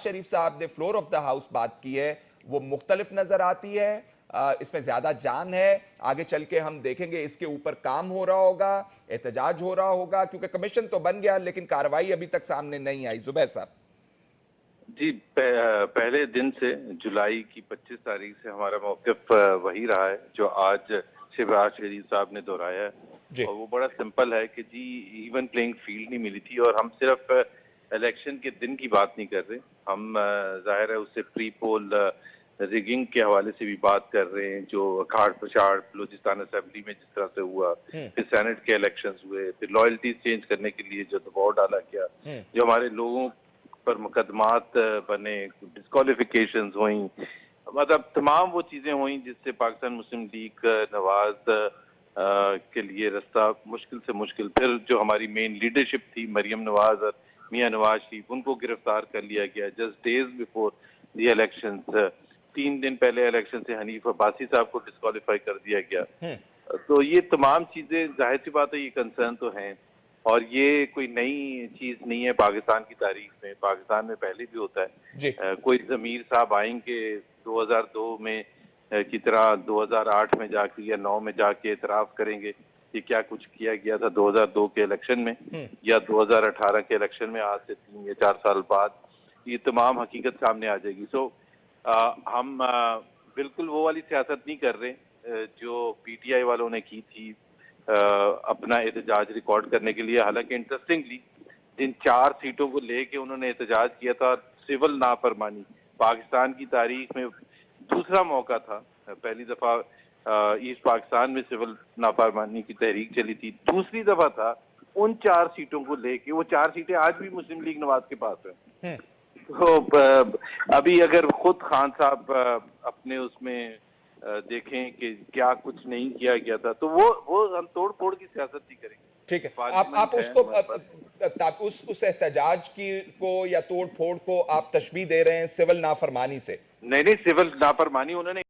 شریف صاحب نے floor of the house بات کی ہے وہ مختلف نظر آتی ہے، اس میں زیادہ جان ہے، آگے چل کے ہم دیکھیں گے اس کے اوپر کام ہو رہا ہوگا، احتجاج ہو رہا ہوگا، کیونکہ کمیشن تو بن گیا لیکن کارروائی ابھی تک سامنے نہیں آئی۔ زبیر صاحب جی، پہلے دن سے جولائی کی 25 تاریخ سے ہمارا موقف وہی رہا ہے جو آج شہباز شریف صاحب نے دہرایا ہے، اور وہ بڑا سمپل ہے کہ جی ایون پلینگ فیلڈ نہیں ملی تھی، اور ہم صرف الیکشن کے دن کی بات نہیں کر رہے، ہم ظاہر ہے اس سے پری پول ریگنگ کے حوالے سے بھی بات کر رہے ہیں، جو اکھاڑ پچھاڑ بلوچستان اسمبلی میں جس طرح سے ہوا، پھر سینٹ کے الیکشنز ہوئے، پھر لائلٹیز چینج کرنے کے لیے جو دباؤ ڈالا گیا، جو ہمارے لوگوں پر مقدمات بنے، ڈسکوالیفیکیشنز ہوئیں، مطلب تمام وہ چیزیں ہوئیں جس سے پاکستان مسلم لیگ نواز کے لیے رستہ مشکل سے مشکل، پھر جو ہماری مین لیڈرشپ تھی مریم نواز اور میاں نواز شریف، ان کو گرفتار کر لیا گیا just days before the elections, 3 دن پہلے الیکشن سے حنیف عباسی صاحب کو ڈسکوالیفائی کر دیا گیا۔ تو یہ تمام چیزیں ظاہر سی بات ہے یہ کنسرن تو ہیں، اور یہ کوئی نئی چیز نہیں ہے پاکستان کی تاریخ میں، پاکستان میں پہلے بھی ہوتا ہے، کوئی ضمیر صاحب آئیں کہ 2002 میں کی طرح 2008 میں جا کے یا 9 میں جا کے اعتراف کریں گے کہ کیا کچھ کیا گیا تھا 2002 کے الیکشن میں یا 2018 کے الیکشن میں، آج سے 3 یا 4 سال بعد یہ تمام حقیقت سامنے آ جائے گی۔ سو ہم بالکل وہ والی سیاست نہیں کر رہے جو پی ٹی آئی والوں نے کی تھی اپنا احتجاج ریکارڈ کرنے کے لیے، حالانکہ انٹرسٹنگلی جن 4 سیٹوں کو لے کے انہوں نے احتجاج کیا تھا، سول نافرمانی پاکستان کی تاریخ میں دوسرا موقع تھا، پہلی دفعہ ایسٹ پاکستان میں سول نافرمانی کی تحریک چلی تھی، دوسری دفعہ تھا ان 4 سیٹوں کو لے کے، وہ 4 سیٹیں آج بھی مسلم لیگ نواز کے پاس ہیں۔ تو ابھی اگر خود خان صاحب اپنے اس میں دیکھیں کہ کیا کچھ نہیں کیا گیا تھا تو وہ ہم توڑ پھوڑ کی سیاست نہیں کریں گے۔ ٹھیک ہے، آپ اس کو اس احتجاج کی کو یا توڑ پھوڑ کو آپ تشبیہ دے رہے ہیں سول نافرمانی سے؟ نہیں، سول نافرمانی انہوں نے